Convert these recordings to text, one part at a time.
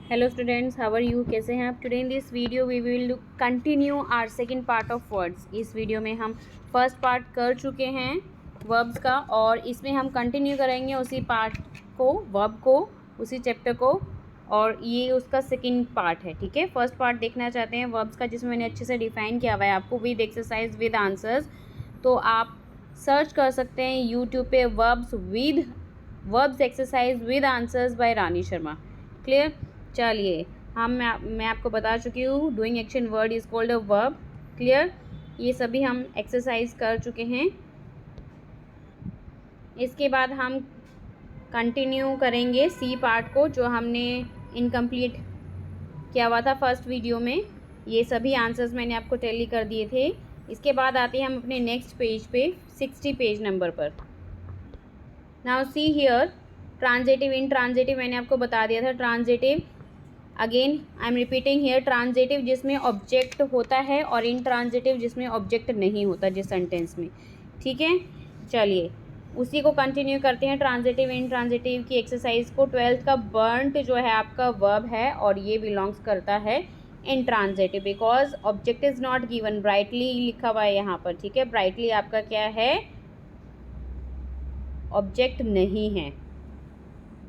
Hello students, how are you? कैसे हैं आप? Today in this video we will continue our second part of words. इस video में हम फर्स्ट पार्ट कर चुके हैं वर्ब्स का, और इसमें हम कंटिन्यू करेंगे उसी पार्ट को, वर्ब को, उसी चैप्टर को, और ये उसका सेकंड पार्ट है। ठीक है, फर्स्ट पार्ट देखना चाहते हैं वर्ब्स का, जिसमें मैंने अच्छे से डिफाइन किया हुआ है आपको विद एक्सरसाइज विद आंसर्स। तो आप सर्च कर सकते हैं यूट्यूब पे verbs exercise with answers by Rani Sharma. Clear? चलिए, मैं आपको बता चुकी हूँ doing action word is called a verb. Clear? ये सभी हम एक्सरसाइज कर चुके हैं। इसके बाद हम कंटिन्यू करेंगे सी पार्ट को, जो हमने इनकम्प्लीट किया हुआ था फर्स्ट वीडियो में। ये सभी आंसर्स मैंने आपको टेली कर दिए थे। इसके बाद आते हैं हम अपने नेक्स्ट पेज पे, 60 पेज नंबर पर। Now see here, transitive in transitive मैंने आपको बता दिया था। Transitive again I am repeating here, transitive जिसमें ऑब्जेक्ट होता है और इंट्रांजिटिव जिसमें ऑब्जेक्ट नहीं होता जिस सेंटेंस में। ठीक है, चलिए उसी को कंटिन्यू करते हैं, ट्रांजिटिव इंट्रांजिटिव की एक्सरसाइज को। 12th का बर्न्ट जो है आपका वर्ब है, और ये बिलोंग्स करता है intransitive because object is not given, brightly लिखा हुआ है यहाँ पर। ठीक है, ब्राइटली आपका क्या है, ऑब्जेक्ट नहीं है।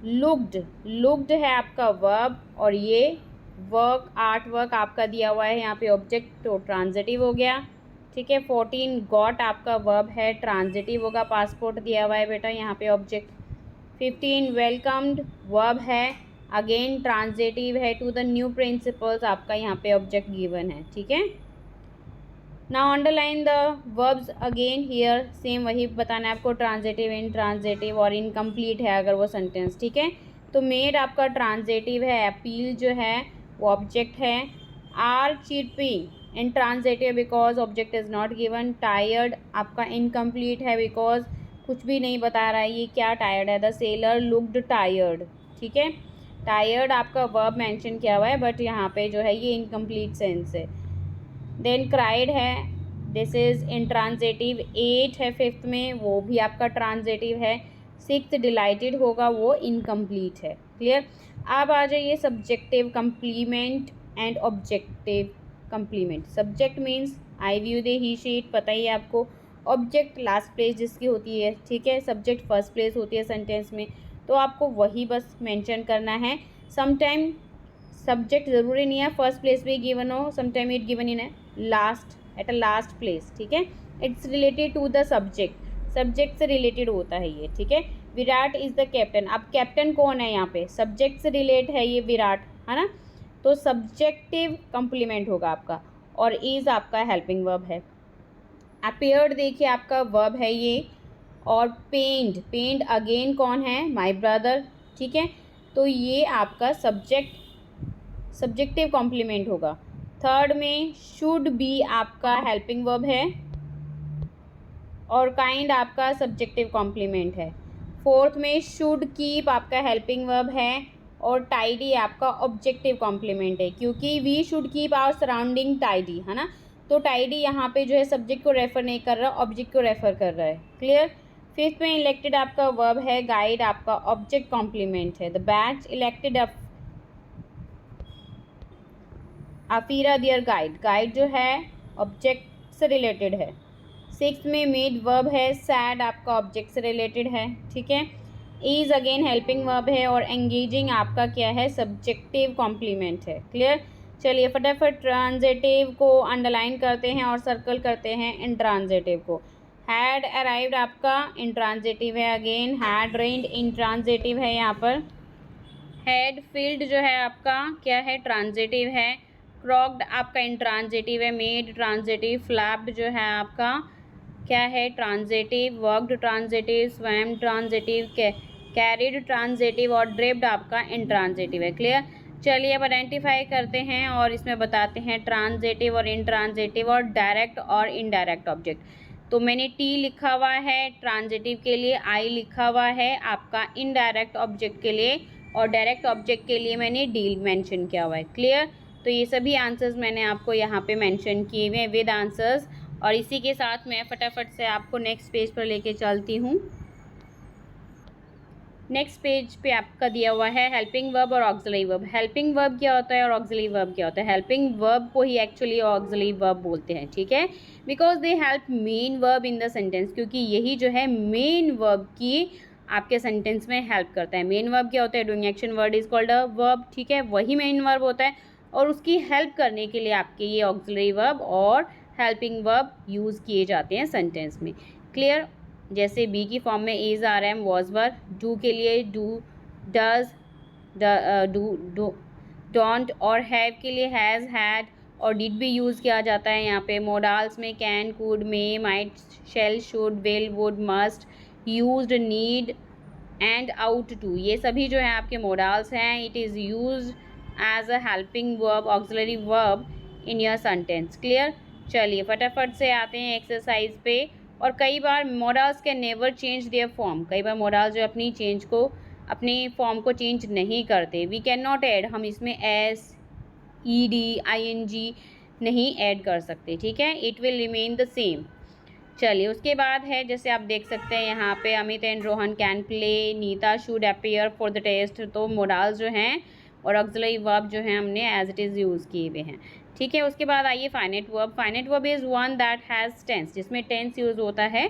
लुक्ड है आपका वर्ब, और ये आर्ट वर्क आपका दिया हुआ है यहाँ पे ऑब्जेक्ट, तो ट्रांजिटिव हो गया। ठीक है, 14 गॉट आपका वर्ब है, ट्रांजिटिव होगा। पासपोर्ट दिया हुआ है बेटा यहाँ पे ऑब्जेक्ट। 15 वेलकम्ड वर्ब है, अगेन ट्रांजिटिव है। टू द न्यू प्रिंसिपल्स आपका यहाँ पे ऑब्जेक्ट गिवन है। ठीक है, now underline the verbs again here, same वही बताना है आपको, ट्रांजिटिव इंट्रांजिटिव और इनकम्प्लीट है अगर वो सेंटेंस। ठीक है, तो मेड आपका ट्रांजिटिव है, अपील जो है वो ऑब्जेक्ट है। Are chirping intransitive because object is not given. Tired आपका इनकम्प्लीट है बिकॉज कुछ भी नहीं बता रहा है ये क्या टायर्ड है। The seller looked tired. ठीक है, टायर्ड आपका वर्ब मेंशन किया हुआ है, बट यहाँ पे जो है ये इनकम्प्लीट सेंस है। देन क्राइड है, दिस इज इंट्रांजिटिव। 8 है 5th में, वो भी आपका ट्रांजिटिव है। 6th डिलाइटेड होगा, वो इनकम्प्लीट है। क्लियर? अब आ जाइए subjective complement and objective complement. Subject means eye view they he sheet, पता ही है आपको। ऑब्जेक्ट लास्ट प्लेस जिसकी होती है, ठीक है, सब्जेक्ट फर्स्ट प्लेस होती है सेंटेंस में, तो आपको वही बस मेंशन करना है। समटाइम सब्जेक्ट ज़रूरी नहीं है फर्स्ट प्लेस पे गिवन हो, sometime it given in last at a last place. ठीक है, it's related to the subject से रिलेटेड होता है ये। ठीक है, विराट इज़ द कैप्टन। अब कैप्टन कौन है यहाँ पे, सब्जेक्ट से रिलेट है ये विराट, है ना, तो सब्जेक्टिव कंप्लीमेंट होगा आपका, और इज़ आपका हेल्पिंग वर्ब है। अपीयर्ड देखिए आपका वर्ब है ये, और पेंड अगेन कौन है, माय ब्रदर। ठीक है, तो ये आपका सब्जेक्टिव कॉम्प्लीमेंट होगा। थर्ड में शुड बी आपका हेल्पिंग वर्ब है, और काइंड आपका सब्जेक्टिव कॉम्प्लीमेंट है। फोर्थ में शुड कीप आपका हेल्पिंग वर्ब है, और टाइडी आपका ऑब्जेक्टिव कॉम्प्लीमेंट है, क्योंकि we should keep our surrounding tidy, है ना, तो टाइडी यहाँ पे जो है सब्जेक्ट को रेफर नहीं कर रहा, ऑब्जेक्ट को रेफर कर रहा है। क्लियर? 5th में इलेक्टेड आपका वर्ब है, गाइड आपका ऑब्जेक्ट कॉम्प्लीमेंट है। The batch elected Afira their guide जो है ऑब्जेक्ट से रिलेटेड है। 6th में मेड वर्ब है, सैड आपका ऑब्जेक्ट से रिलेटेड है। ठीक है, इज अगेन हेल्पिंग वर्ब है, और एंगेजिंग आपका क्या है, सब्जेक्टिव कॉम्प्लीमेंट है। क्लियर? चलिए फटाफट ट्रांजिटिव को अंडरलाइन करते हैं और सर्कल करते हैं इंट्रांजिटिव को। हैड अराइव्ड आपका इंट्रांजिटिव है, अगेन हैड रेन्ड इंट्रांजिटिव है यहाँ पर। हैड फील्ड जो है आपका क्या है, ट्रांजिटिव है। क्रॉक्ड आपका इंट्रांजिटिव है। Made transitive. फ्लैप्ड जो है आपका क्या है, transitive. Worked transitive. Swum transitive. Carried transitive, और ड्रिप्ड आपका इंट्रांजिटिव है। क्लियर? चलिए अब आइडेंटिफाई करते हैं और इसमें बताते हैं ट्रांजिटिव और इंट्रांजिटिव और डायरेक्ट और इनडायरेक्ट ऑब्जेक्ट। तो मैंने टी लिखा हुआ है ट्रांजिटिव के लिए, आई लिखा हुआ है आपका इनडायरेक्ट ऑब्जेक्ट के लिए, और डायरेक्ट ऑब्जेक्ट के लिए मैंने डील मेंशन किया हुआ है। क्लियर? तो ये सभी आंसर्स मैंने आपको यहाँ पे मेंशन किए हुए हैं विद आंसर्स, और इसी के साथ मैं फटाफट से आपको नेक्स्ट पेज पर लेके चलती हूँ। नेक्स्ट पेज पे आपका दिया हुआ है हेल्पिंग वर्ब और ऑक्सिलरी वर्ब। हेल्पिंग वर्ब क्या होता है और ऑक्सिलरी वर्ब क्या होता है? हेल्पिंग वर्ब को ही एक्चुअली ऑक्सिलरी वर्ब बोलते हैं, ठीक है, because they help main verb in the sentence, क्योंकि यही जो है मेन वर्ब की आपके सेंटेंस में हेल्प करता है। मेन वर्ब क्या होता है? Doing action word is called a verb, ठीक है, वही मेन वर्ब होता है और उसकी हेल्प करने के लिए आपके ये ऑक्सिलरी वर्ब और हेल्पिंग वर्ब यूज़ किए जाते हैं सेंटेंस में। क्लियर? जैसे बी की फॉर्म में is, are, am, was, were. Do के लिए डू, डज, डू, डोंट और हैव के लिए हैज़, हैड और डिड भी यूज़ किया जाता है यहाँ पे। मोडाल्स में can, could, may, might, shall, should, will, would, must, used, need and ought to, ये सभी जो है आपके मोडाल्स हैं। It is use as a helping verb, auxiliary verb in your sentence. Clear? चलिए फटाफट से आते हैं एक्सरसाइज पे। और कई बार modals can never change their form, कई बार मोडाल्स जो अपनी फॉर्म को चेंज नहीं करते। वी कैन नॉट ऐड, हम इसमें S, E D, I N G नहीं ऐड कर सकते, ठीक है, it will remain the same. चलिए उसके बाद है, जैसे आप देख सकते हैं यहाँ पे Amit and Rohan can play, Neeta should appear for the test. तो मोडाल्स जो हैं और ऑक्सिलरी वर्ब जो हैं हमने एज इट इज़ यूज़ किए हुए हैं, ठीक है। उसके बाद आइए finite verb. Finite verb is one that has tense, जिसमें टेंस यूज़ होता है।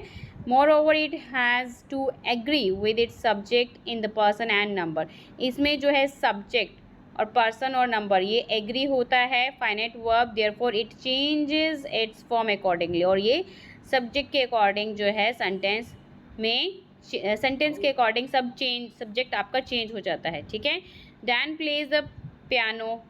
Moreover it has to agree with its subject in the person and number. इसमें जो है सब्जेक्ट और पर्सन और नंबर ये एग्री होता है finite verb, therefore it changes it's form accordingly, और ये सब्जेक्ट के अकॉर्डिंग जो है सेंटेंस के अकॉर्डिंग सब्जेक्ट आपका चेंज हो जाता है, ठीक है। Dan plays the piano,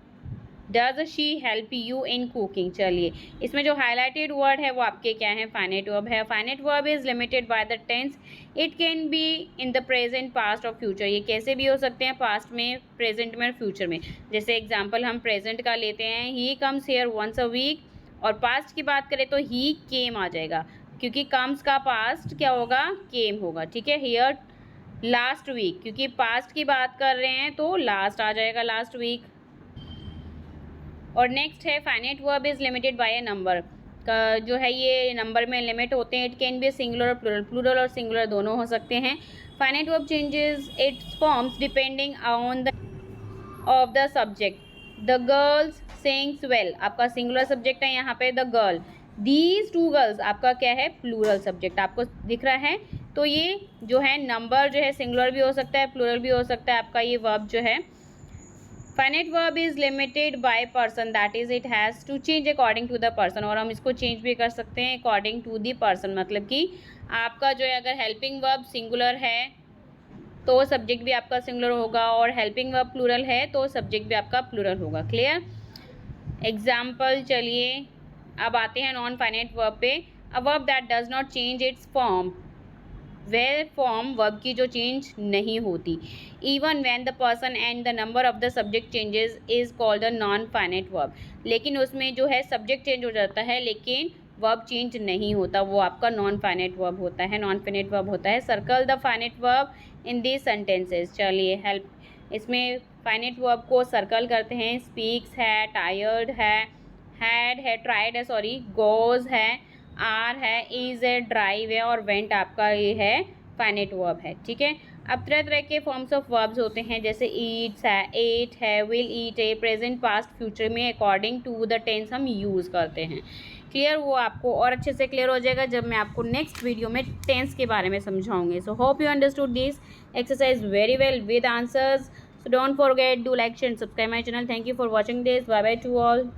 does she help you in cooking. चलिए इसमें जो हाईलाइटेड वर्ड है वो आपके क्या है? फाइनाइट वर्ब है। Finite verb is limited by the tense, it can be in the present, past और फ्यूचर। ये कैसे भी हो सकते हैं? पास्ट में, प्रेजेंट में और फ्यूचर में। जैसे एग्जाम्पल हम प्रेजेंट का लेते हैं, he comes here once a week, और पास्ट की बात करें तो ही केम आ जाएगा, क्योंकि कम्स का पास्ट क्या होगा? केम होगा, ठीक है। हेयर लास्ट वीक, क्योंकि पास्ट की बात कर रहे हैं तो लास्ट आ जाएगा, लास्ट वीक। और नेक्स्ट है finite verb is limited bye a number, का जो है ये नंबर में लिमिट होते हैं। इट कैन बी सिंगुलर और प्लूरल, प्लूरल और सिंगुलर दोनों हो सकते हैं। Finite verb changes it's forms depending on the of the subject. The girls sings well, आपका सिंगुलर सब्जेक्ट है यहाँ पे the girl. These two girls आपका क्या है? प्लूरल सब्जेक्ट आपको दिख रहा है। तो ये जो है नंबर जो है सिंगुलर भी हो सकता है, प्लूरल भी हो सकता है आपका ये वर्ब जो है। Finite verb is limited by person, that is it has to change according to the person, और हम इसको चेंज भी कर सकते हैं अकॉर्डिंग टू द पर्सन। मतलब कि आपका जो है अगर हेल्पिंग वर्ब सिंगुलर है तो सब्जेक्ट भी आपका सिंगुलर होगा, और हेल्पिंग वर्ब प्लूरल है तो सब्जेक्ट भी आपका प्लूरल होगा। क्लियर? एग्जाम्पल चलिए अब आते हैं नॉन फाइनाइट वर्ब पे। A verb that does not change it's form, वह फॉर्म वर्ब की जो चेंज नहीं होती, even when the person and the number of the subject changes is called a non finite verb. लेकिन उसमें जो है सब्जेक्ट चेंज हो जाता है लेकिन वर्ब चेंज नहीं होता, वो आपका नॉन फाइनाइट वर्ब होता है, नॉन फाइनाइट वर्ब होता है। Circle the finite verb in this sentences. चलिए हेल्प, इसमें फाइनाइट वर्ब को सर्कल करते हैं। स्पीक्स है, टायर्ड है, हैड है, ट्राइड है, सॉरी, गोज है, आर है, इज है, ड्राइव है, और वेंट आपका ये है फाइनाइट वर्ब है, ठीक है। अब तरह तरह के फॉर्म्स ऑफ वर्ब्स होते हैं, जैसे ईट्स है, एट है, विल ईट है, प्रेजेंट, पास्ट, फ्यूचर में अकॉर्डिंग टू द टेंस हम यूज़ करते हैं। क्लियर? वो आपको और अच्छे से क्लियर हो जाएगा जब मैं आपको नेक्स्ट वीडियो में टेंस के बारे में समझाऊंगी। So hope you understood this exercise very well with answers. So don't forget, do like, share and subscribe my channel. Thank you for watching this. Bye bye to all.